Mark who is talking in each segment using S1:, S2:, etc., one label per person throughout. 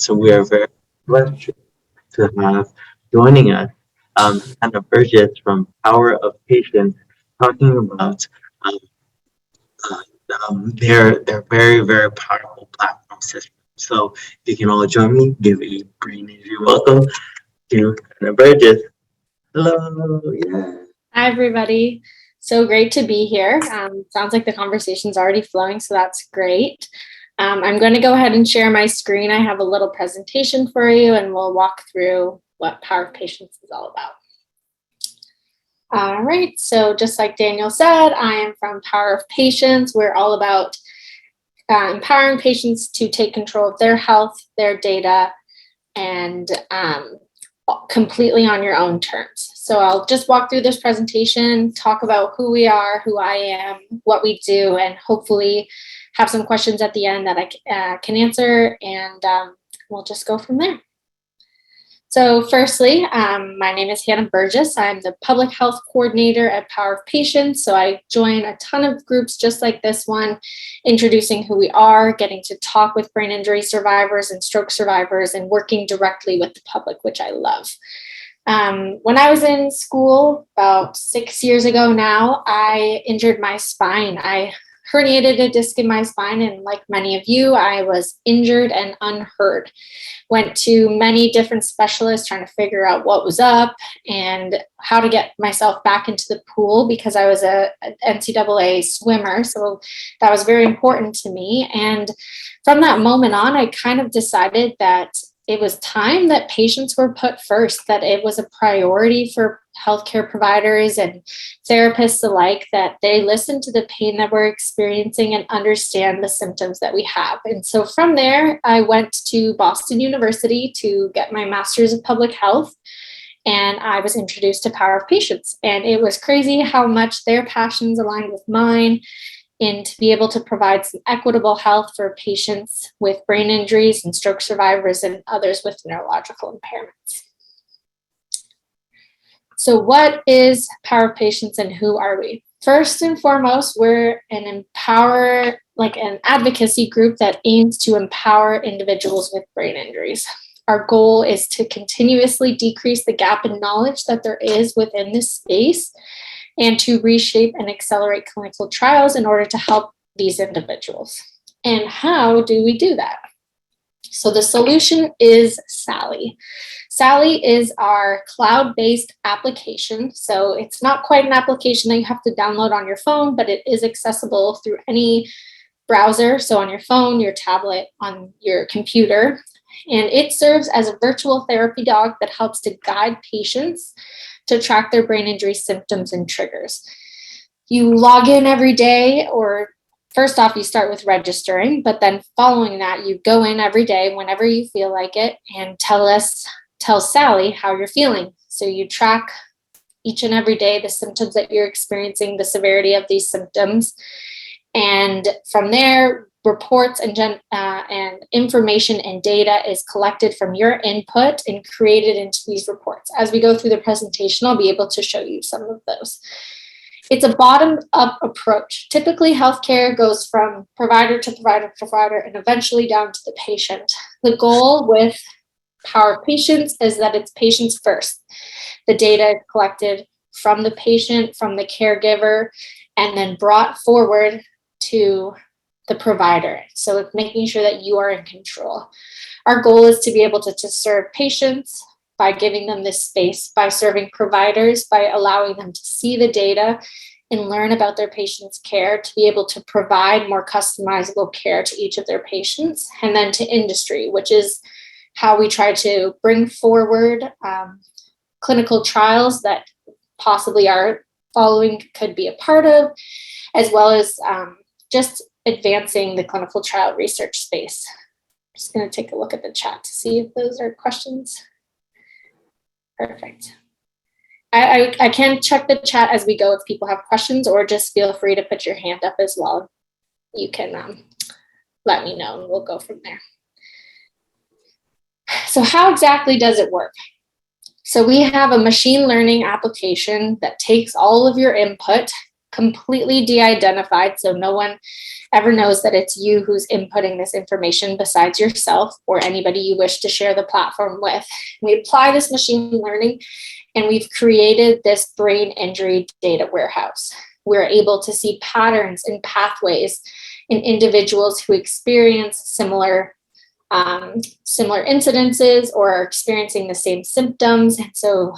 S1: So we are very blessed to have joining us Burgess from Power of Patients talking about um, their very, very powerful platform system. So if you can all join me, give a brain injury welcome to Burgess. Hello, yeah.
S2: Hi, everybody. So great to be here. Sounds like the conversation's already flowing, so that's great. I'm going to go ahead and share my screen. I have a little presentation for you, and we'll walk through what Power of Patients is all about. All right, so just like Daniel said, I am from Power of Patients. We're all about empowering patients to take control of their health, their data, and completely on your own terms. So I'll just walk through this presentation, talk about who we are, who I am, what we do, and hopefully have some questions at the end that I can answer, and we'll just go from there. So firstly, my name is Burgess. I'm the public health coordinator at Power of Patients. So I join a ton of groups just like this one, introducing who we are, getting to talk with brain injury survivors and stroke survivors, and working directly with the public, which I love. When I was in school about 6 years ago now, I injured my spine. I herniated a disc in my spine, and like many of you, I was injured and unheard. Went to many different specialists trying to figure out what was up and how to get myself back into the pool, because I was an NCAA swimmer, so that was very important to me. And from that moment on, I kind of decided that it was time that patients were put first, that it was a priority for healthcare providers and therapists alike, that they listen to the pain that we're experiencing and understand the symptoms that we have. And so from there, I went to Boston University to get my master's of public health, and I was introduced to Power of Patients. And it was crazy how much their passions aligned with mine, and to be able to provide some equitable health for patients with brain injuries and stroke survivors and others with neurological impairments. So what is Power of Patients and who are we? First and foremost, we're an advocacy group that aims to empower individuals with brain injuries. Our goal is to continuously decrease the gap in knowledge that there is within this space, and to reshape and accelerate clinical trials in order to help these individuals. And how do we do that? So the solution is Sally. Sally is our cloud-based application. So it's not quite an application that you have to download on your phone, but it is accessible through any browser. So on your phone, your tablet, on your computer. And it serves as a virtual therapy dog that helps to guide patients to track their brain injury symptoms and triggers. You log in every day, or first off, you start with registering, but then following that, you go in every day whenever you feel like it and tell Sally how you're feeling. So you track each and every day the symptoms that you're experiencing, the severity of these symptoms. And from there, reports and information and data is collected from your input and created into these reports. As we go through the presentation, I'll be able to show you some of those. It's a bottom-up approach. Typically, healthcare goes from provider to provider to provider and eventually down to the patient. The goal with Power of Patients is that it's patients first. The data is collected from the patient, from the caregiver, and then brought forward to the provider. So it's making sure that you are in control. Our goal is to be able to serve patients by giving them this space, by serving providers, by allowing them to see the data and learn about their patients' care, to be able to provide more customizable care to each of their patients, and then to industry, which is how we try to bring forward clinical trials that possibly our following could be a part of, as well as just advancing the clinical trial research space. I'm just going to take a look at the chat to see if those are questions. Perfect. I can check the chat as we go if people have questions, or just feel free to put your hand up as well. You can let me know and we'll go from there. So how exactly does it work? So we have a machine learning application that takes all of your input completely de-identified, so no one ever knows that it's you who's inputting this information besides yourself or anybody you wish to share the platform with. We apply this machine learning, and we've created this brain injury data warehouse. We're able to see patterns and pathways in individuals who experience similar incidences or are experiencing the same symptoms. And so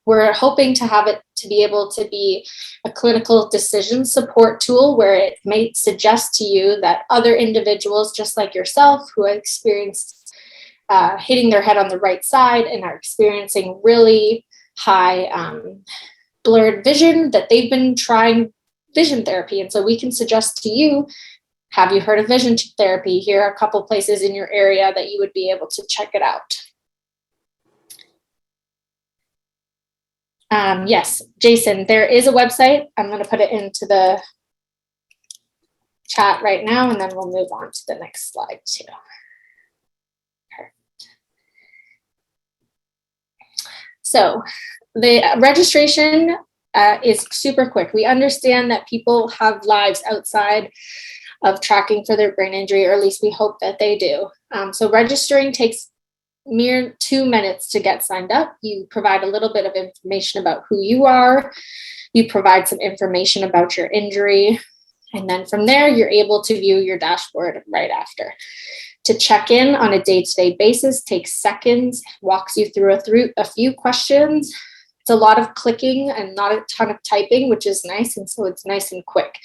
S2: we're hoping to have it to be able to be a clinical decision support tool where it may suggest to you that other individuals just like yourself who have experienced hitting their head on the right side and are experiencing really high blurred vision, that they've been trying vision therapy. And so we can suggest to you, have you heard of vision therapy? Here are a couple places in your area that you would be able to check it out. Yes, Jason, there is a website. I'm going to put it into the chat right now, and then we'll move on to the next slide too. Perfect. So the registration is super quick. We understand that people have lives outside of tracking for their brain injury, or at least we hope that they do. So registering takes mere 2 minutes to get signed up. You provide a little bit of information about who you are. You provide some information about your injury. And then from there, you're able to view your dashboard right after. To check in on a day-to-day basis takes seconds, walks you through a few questions. It's a lot of clicking and not a ton of typing, which is nice. And so it's nice and quick.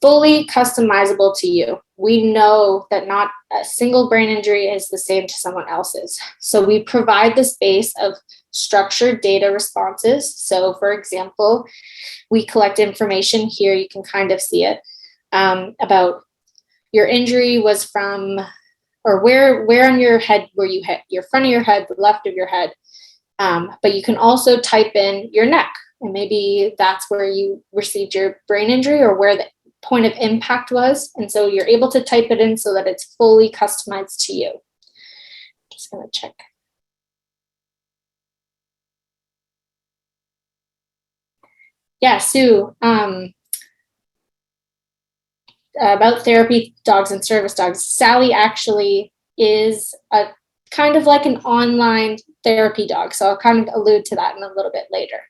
S2: Fully customizable to you. We know that not a single brain injury is the same to someone else's. So we provide the space of structured data responses. So for example, we collect information here, you can kind of see it, about your injury was from, or where on your head were you hit, your front of your head, the left of your head. But you can also type in your neck, and maybe that's where you received your brain injury or where the point of impact was. And so you're able to type it in so that it's fully customized to you. Just gonna check. Yeah, Sue, about therapy dogs and service dogs. Sally actually is a kind of like an online therapy dog. So I'll kind of allude to that in a little bit later.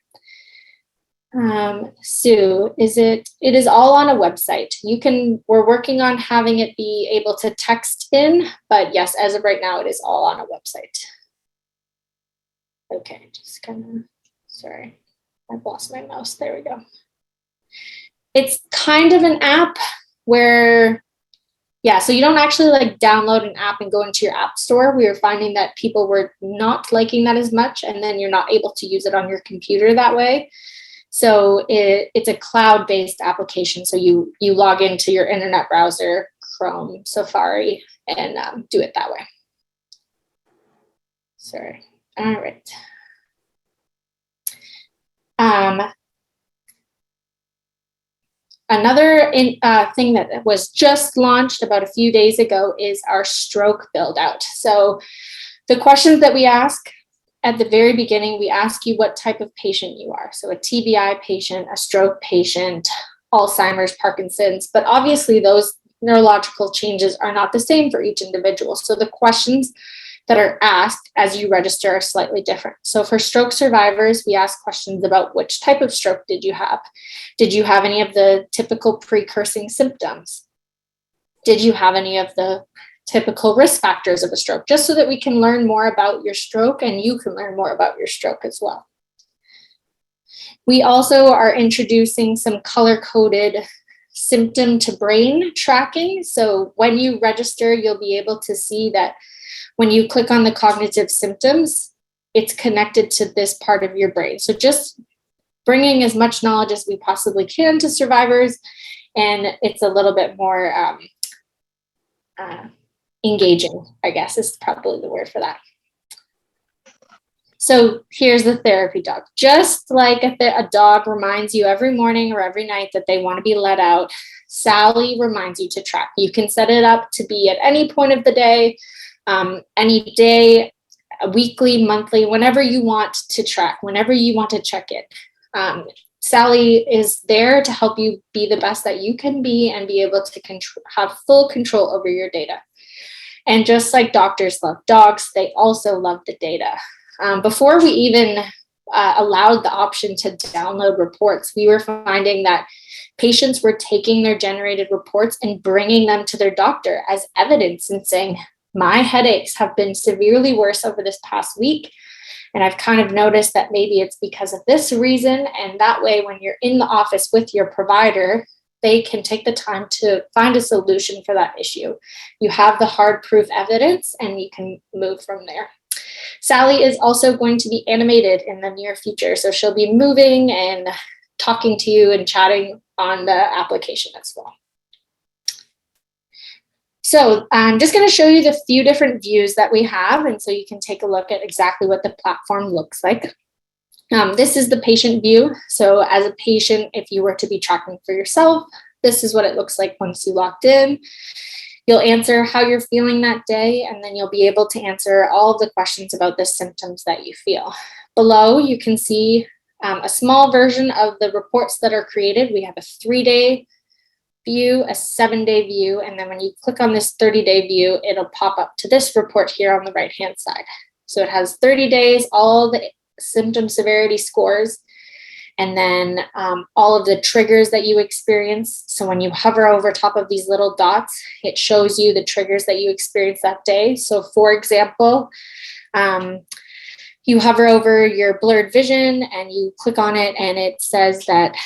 S2: Sue, it is all on a website. We're working on having it be able to text in, but yes, as of right now, it is all on a website. Okay, just kind of, sorry, I've lost my mouse. There we go. It's kind of an app where, yeah, so you don't actually like download an app and go into your app store. We were finding that people were not liking that as much, and then you're not able to use it on your computer that way. So it's a cloud-based application. So you log into your internet browser, Chrome, Safari, and do it that way. Sorry. All right. Another thing that was just launched about a few days ago is our stroke build out. So the questions that we ask at the very beginning, we ask you what type of patient you are. So a TBI patient, a stroke patient, Alzheimer's, Parkinson's, but obviously those neurological changes are not the same for each individual. So the questions that are asked as you register are slightly different. So for stroke survivors, we ask questions about which type of stroke did you have? Did you have any of the typical precursing symptoms? Did you have any of the typical risk factors of a stroke? Just so that we can learn more about your stroke and you can learn more about your stroke as well. We also are introducing some color-coded symptom to brain tracking. So when you register, you'll be able to see that when you click on the cognitive symptoms, it's connected to this part of your brain. So just bringing as much knowledge as we possibly can to survivors, and it's a little bit more engaging, I guess is probably the word for that. So here's the therapy dog. Just like a dog reminds you every morning or every night that they want to be let out, Sally reminds you to track. You can set it up to be at any point of the day, any day, weekly, monthly, whenever you want to track, whenever you want to check it. Sally is there to help you be the best that you can be and be able to have full control over your data. And just like doctors love dogs, they also love the data. Before we even allowed the option to download reports, we were finding that patients were taking their generated reports and bringing them to their doctor as evidence and saying, my headaches have been severely worse over this past week. And I've kind of noticed that maybe it's because of this reason. And that way, when you're in the office with your provider, they can take the time to find a solution for that issue. You have the hard proof evidence and you can move from there. Sally is also going to be animated in the near future. So she'll be moving and talking to you and chatting on the application as well. So I'm just going to show you the few different views that we have. And so you can take a look at exactly what the platform looks like. This is the patient view. So as a patient, if you were to be tracking for yourself, this is what it looks like once you logged in. You'll answer how you're feeling that day, and then you'll be able to answer all of the questions about the symptoms that you feel. Below, you can see a small version of the reports that are created. We have a 3-day view, a 7-day view, and then when you click on this 30-day view, it'll pop up to this report here on the right-hand side. So it has 30 days, all the symptom severity scores, and then all of the triggers that you experience. So when you hover over top of these little dots, it shows you the triggers that you experienced that day. So for example, you hover over your blurred vision and you click on it and it says that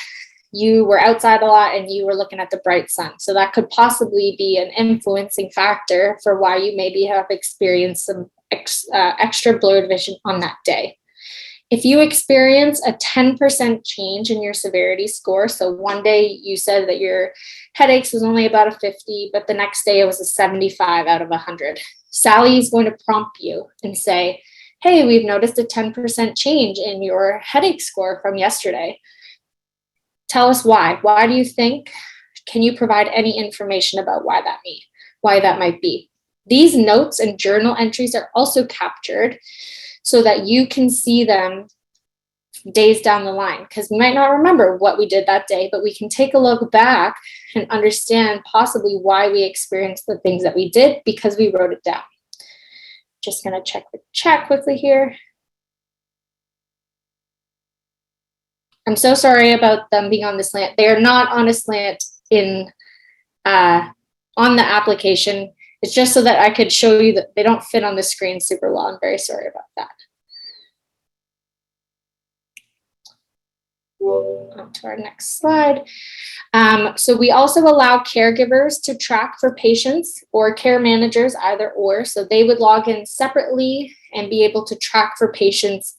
S2: you were outside a lot and you were looking at the bright sun. So that could possibly be an influencing factor for why you maybe have experienced some extra blurred vision on that day. If you experience a 10% change in your severity score, so one day you said that your headaches was only about a 50, but the next day it was a 75 out of 100, Sally is going to prompt you and say, hey, we've noticed a 10% change in your headache score from yesterday. Tell us why. Why do you think? Can you provide any information about why that might be? These notes and journal entries are also captured so that you can see them days down the line, because we might not remember what we did that day, but we can take a look back and understand possibly why we experienced the things that we did because we wrote it down. Just going to check the chat quickly here. I'm so sorry about them being on the slant. They are not on a slant on the application. It's just so that I could show you that they don't fit on the screen super well. I'm very sorry about that. On to our next slide. So we also allow caregivers to track for patients or care managers, either or. So they would log in separately and be able to track for patients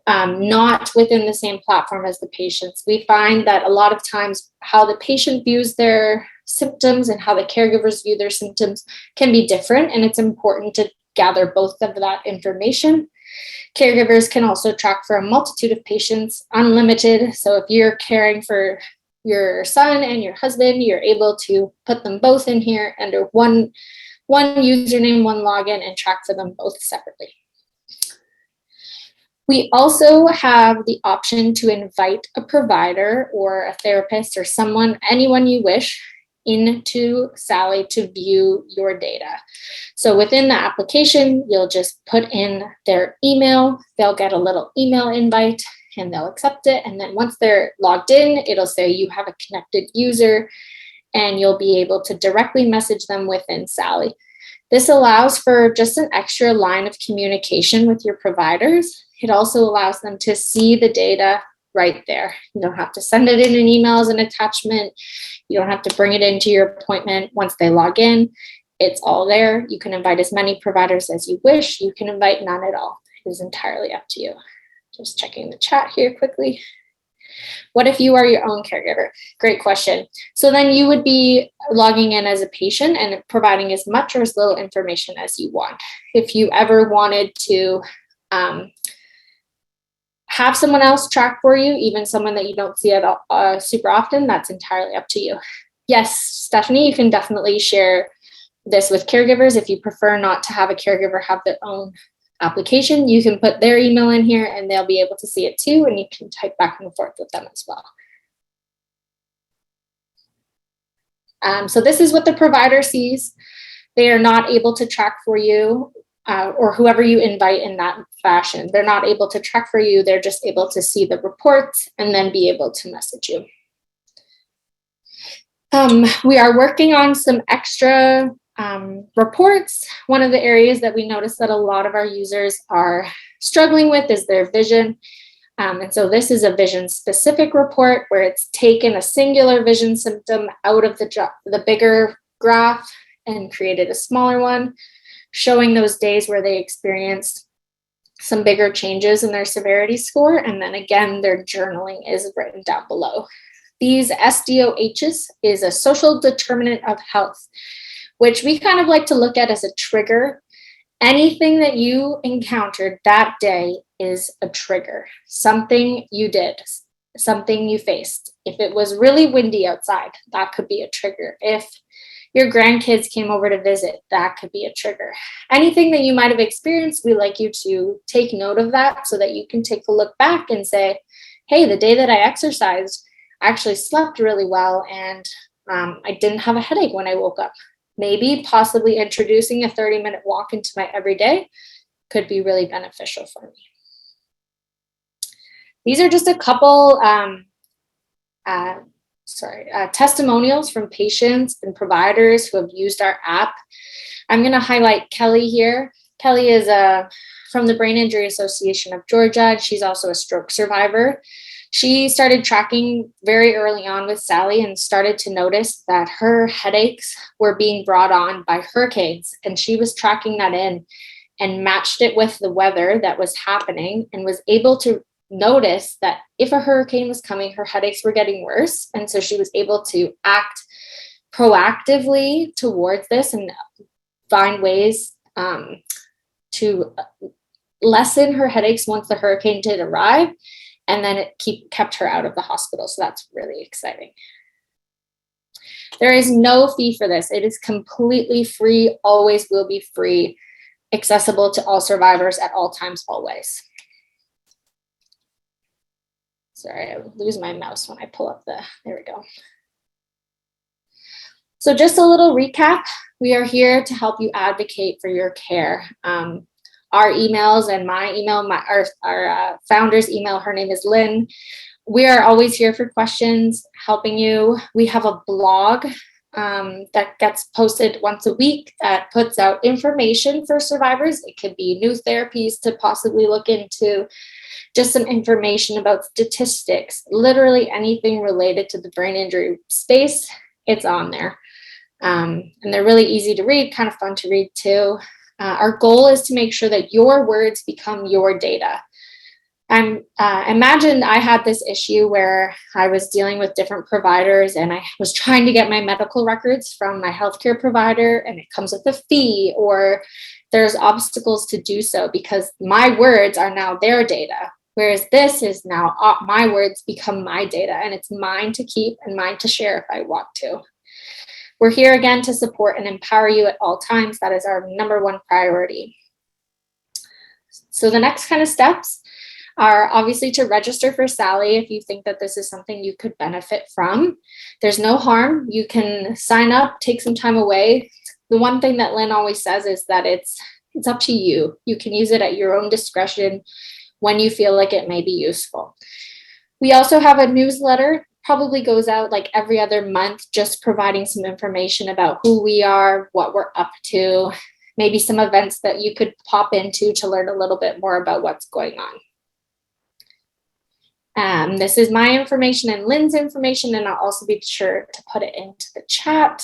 S2: not within the same platform as the patients. We find that a lot of times how the patient views their symptoms and how the caregivers view their symptoms can be different, and it's important to gather both of that information. Caregivers can also track for a multitude of patients, unlimited. So if you're caring for your son and your husband, you're able to put them both in here under one username, one login, and track for them both separately. We also have the option to invite a provider or a therapist or anyone you wish, into Sally to view your data. So within the application, you'll just put in their email. They'll get a little email invite and they'll accept it. And then once they're logged in, it'll say you have a connected user and you'll be able to directly message them within Sally. This allows for just an extra line of communication with your providers. It also allows them to see the data right there. You don't have to send it in an email as an attachment. You don't have to bring it into your appointment. Once they log in, it's all there. You can invite as many providers as you wish. You can invite none at all. It is entirely up to you. Just checking the chat here quickly. What if you are your own caregiver? Great question. So then you would be logging in as a patient and providing as much or as little information as you want. If you ever wanted to have someone else track for you, even someone that you don't see at all, super often, that's entirely up to you. Yes, Stephanie, you can definitely share this with caregivers if you prefer not to have a caregiver have their own application, you can put their email in here and they'll be able to see it too, and you can type back and forth with them as well. So this is what the provider sees. They are not able to track for you or whoever you invite in that fashion. They're not able to track for you. They're just able to see the reports and then be able to message you. We are working on some extra reports. One of the areas that we noticed that a lot of our users are struggling with is their vision. And so this is a vision specific report where it's taken a singular vision symptom out of the bigger graph and created a smaller one, showing those days where they experienced some bigger changes in their severity score. And then again, their journaling is written down below. These SDOHs is a social determinant of health, which we kind of like to look at as a trigger. Anything that you encountered that day is a trigger. Something you did, something you faced. If it was really windy outside, that could be a trigger. If your grandkids came over to visit, that could be a trigger. Anything that you might have experienced, we like you to take note of that so that you can take a look back and say, hey, the day that I exercised, I actually slept really well and I didn't have a headache when I woke up. Maybe possibly introducing a 30-minute walk into my everyday could be really beneficial for me. These are just a couple testimonials from patients and providers who have used our app. I'm going to highlight Kelly here. Kelly is from the Brain Injury Association of Georgia. She's also a stroke survivor. She started tracking very early on with Sally and started to notice that her headaches were being brought on by hurricanes. And she was tracking that in and matched it with the weather that was happening and was able to notice that if a hurricane was coming, her headaches were getting worse. And so she was able to act proactively towards this and find ways to lessen her headaches once the hurricane did arrive. And then it kept her out of the hospital. So that's really exciting. There is no fee for this. It is completely free, always will be free, accessible to all survivors at all times, always. Sorry, I lose my mouse when I pull up there we go. So just a little recap. We are here to help you advocate for your care. Our emails and my email, our founder's email, her name is Lynne. We are always here for questions, helping you. We have a blog that gets posted once a week that puts out information for survivors. It could be new therapies to possibly look into, just some information about statistics, literally anything related to the brain injury space, it's on there. And they're really easy to read, kind of fun to read too. Our goal is to make sure that your words become your data. Imagine I had this issue where I was dealing with different providers and I was trying to get my medical records from my healthcare provider and it comes with a fee or there's obstacles to do so because my words are now their data. Whereas this is now my words become my data and it's mine to keep and mine to share if I want to. We're here again to support and empower you at all times. That is our #1 priority. So the next kind of steps are obviously to register for Sally if you think that this is something you could benefit from. There's no harm. You can sign up, take some time away. The one thing that Lynne always says is that it's up to you. You can use it at your own discretion when you feel like it may be useful. We also have a newsletter, probably goes out like every other month, just providing some information about who we are, what we're up to, maybe some events that you could pop into to learn a little bit more about what's going on. This is my information and Lynne's information, and I'll also be sure to put it into the chat.